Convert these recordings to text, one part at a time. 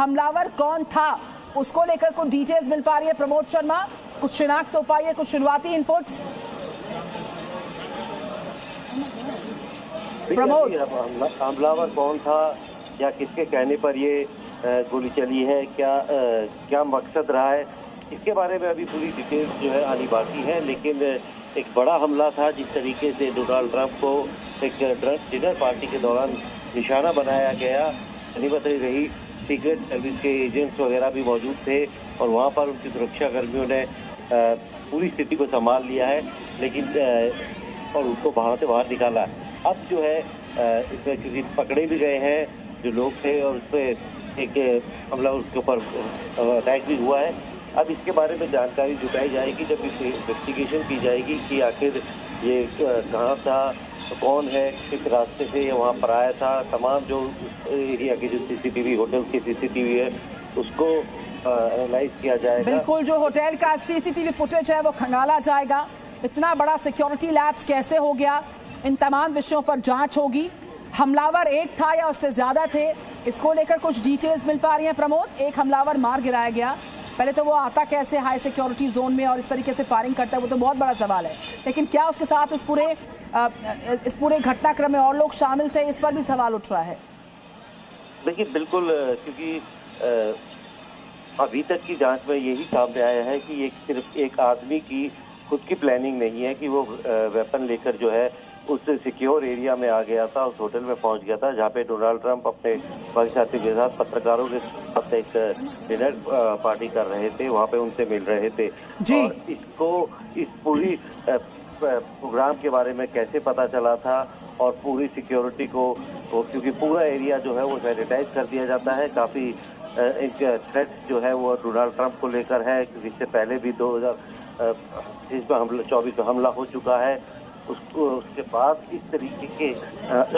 हमलावर कौन था उसको लेकर कुछ डिटेल्स मिल पा रही है प्रमोद शर्मा? कुछ शिनाख्त हो पाई है, कुछ शुरुआती इनपुट्स? प्रमोद, हमलावर कौन था या किसके कहने पर ये गोली चली है, क्या मकसद रहा है, इसके बारे में अभी पूरी डिटेल्स जो है आनी बाकी है। लेकिन एक बड़ा हमला था जिस तरीके से डोनाल्ड ट्रंप को एक डिनर पार्टी के दौरान निशाना बनाया गया। गनीमत रही सीक्रेट सर्विस के एजेंट्स वगैरह भी मौजूद थे और वहाँ पर उनकी सुरक्षा कर्मियों ने पूरी स्थिति को संभाल लिया है, लेकिन और उसको बाहर निकाला। अब जो है इसमें किसी पकड़े भी गए हैं जो लोग थे और उस पर एक हमला उसके ऊपर अटैक भी हुआ है। अब इसके बारे में जानकारी जुटाई जाएगी जब इन्वेस्टिगेशन की जाएगी कि आखिर ये कहाँ था, कौन है, किस रास्ते से ये वहाँ पर आया था। तमाम जो एरिया के जो सीसीटीवी, होटल की सीसीटीवी है उसको एनालाइज किया जाएगा। बिल्कुल, जो होटल का सीसीटीवी फुटेज है वो खंगाला जाएगा। इतना बड़ा सिक्योरिटी लैप्स कैसे हो गया, इन तमाम विषयों पर जांच होगी। हमलावर एक था या उससे ज्यादा थे, इसको लेकर कुछ डिटेल्स मिल पा रही हैं प्रमोद। एक हमलावर मार गिराया गया, पहले तो वो आता कैसे हाई सिक्योरिटी जोन में और इस तरीके से फायरिंग करता है वो तो बहुत बड़ा सवाल है, लेकिन क्या उसके साथ इस पूरे घटनाक्रम में और लोग शामिल थे, इस पर भी सवाल उठ रहा है। देखिए बिल्कुल, क्योंकि अभी तक की जांच में यही सामने आया है कि ये सिर्फ एक आदमी की खुद की प्लानिंग नहीं है कि वो वेपन लेकर जो है उस सिक्योर एरिया में आ गया था, उस होटल में पहुंच गया था जहां पे डोनाल्ड ट्रंप अपने बाकी साथियों के साथ, पत्रकारों के साथ एक डिनर पार्टी कर रहे थे, वहां पे उनसे मिल रहे थे। और इसको इस पूरी प्रोग्राम के बारे में कैसे पता चला था और पूरी सिक्योरिटी को, क्योंकि पूरा एरिया जो है वो सैनिटाइज कर दिया जाता है। काफ़ी एक थ्रेट जो है वो डोनाल्ड ट्रंप को लेकर है, जिससे पहले भी 2024 में हमला हो चुका है, उसके बाद इस तरीके के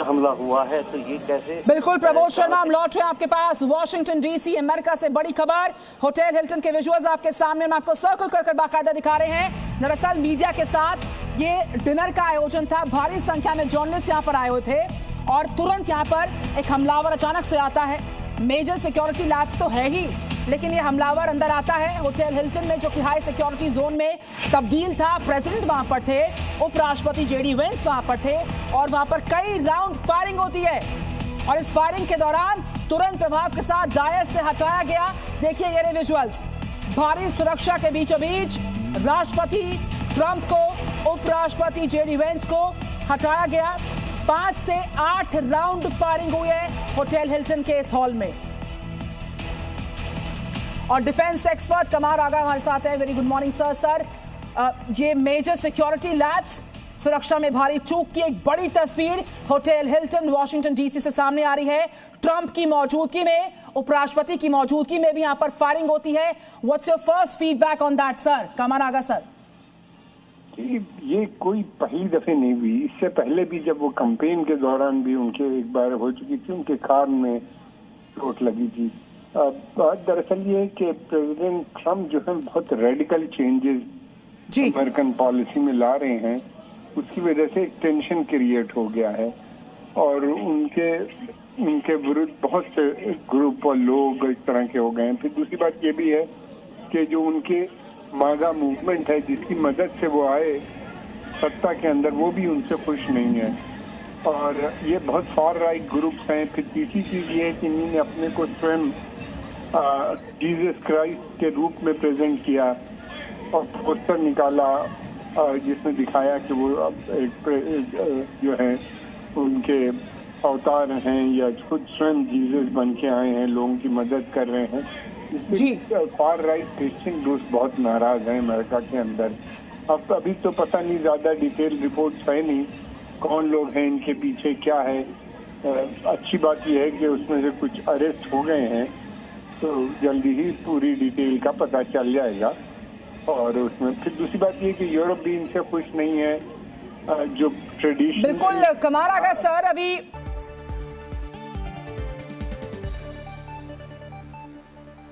हमला हुआ है, तो ये कैसे। बिल्कुल प्रमोद शर्मा, हम लौट रहे हैं आपके पास वॉशिंगटन डीसी अमेरिका से। बड़ी खबर, होटल हिल्टन के विजुअल्स आपके सामने, हम आपको सर्कल कर बाकायदा दिखा रहे हैं। दरअसल मीडिया के साथ ये डिनर का आयोजन था, भारी संख्या में जर्नलिस्ट यहाँ पर आए हुए थे और तुरंत यहाँ पर एक हमलावर अचानक से आता है। मेजर सिक्योरिटी लैब्स तो है ही, लेकिन ये हमलावर अंदर आता है होटल हिल्टन में, जो कि हाई सिक्योरिटी जोन में तब्दील था। प्रेसिडेंट वहां पर थे, उपराष्ट्रपति जेडी वेंस वहां पर थे और वहां पर कई राउंड फायरिंग होती है और इस फायरिंग के दौरान तुरंत प्रभाव के साथ डायस से हटाया गया। देखिए ये रहे विजुअल्स, भारी सुरक्षा के बीचों बीच राष्ट्रपति ट्रंप को, उपराष्ट्रपति जेडी वेंस को हटाया गया। 5 से 8 राउंड फायरिंग हुई है होटल हिल्टन के इस हॉल में। और डिफेंस एक्सपर्ट कमार आगा हमारे साथ है। Very good morning sir. Sir, ये मेजर सिक्योरिटी लैब्स, सुरक्षा में भारी चूक की एक बड़ी तस्वीर होटल हिल्टन वॉशिंगटन डीसी से सामने आ रही है। ट्रंप की मौजूदगी में, उपराष्ट्रपति की मौजूदगी में भी यहाँ पर फायरिंग होती है। What's your first feedback on that sir? Qamar Agha sir. ये कोई पहली दफे नहीं हुई, इससे पहले भी जब वो कैंपेन के दौरान भी उनके एक बार हो चुकी थी, उनके कार में चोट लगी थी। दरअसल ये कि प्रेसिडेंट ट्रम्प जो है बहुत रेडिकल चेंजेस अमेरिकन पॉलिसी में ला रहे हैं, उसकी वजह से एक टेंशन क्रिएट हो गया है और उनके विरुद्ध बहुत से ग्रुप और लोग इस तरह के हो गए हैं। फिर दूसरी बात ये भी है कि जो उनके मागा मूवमेंट है, जिसकी मदद से वो आए सत्ता के अंदर, वो भी उनसे खुश नहीं है और ये बहुत फार राइट ग्रुप्स हैं। फिर तीसरी चीज ये है कि इन्होंने अपने को स्वयं जीसस क्राइस्ट के रूप में प्रेजेंट किया और पोस्टर निकाला जिसमें दिखाया कि वो एक जो है उनके अवतार हैं या खुद स्वयं जीसस बन के आए हैं, लोगों की मदद कर रहे हैं। इसलिए फार राइट क्रिश्चियन ग्रुप्स बहुत नाराज हैं अमेरिका के अंदर। अब अभी तो पता नहीं, ज्यादा डिटेल रिपोर्ट्स है नहीं कौन लोग हैं इनके पीछे, क्या है। अच्छी बात यह है कि उसमें से कुछ अरेस्ट हो गए हैं, तो जल्दी ही पूरी डिटेल का पता चल जाएगा। और उसमें फिर दूसरी बात ये कि यूरोप भी इनसे खुश नहीं है, जो ट्रेडिशन। बिल्कुल कमार आगा सर, अभी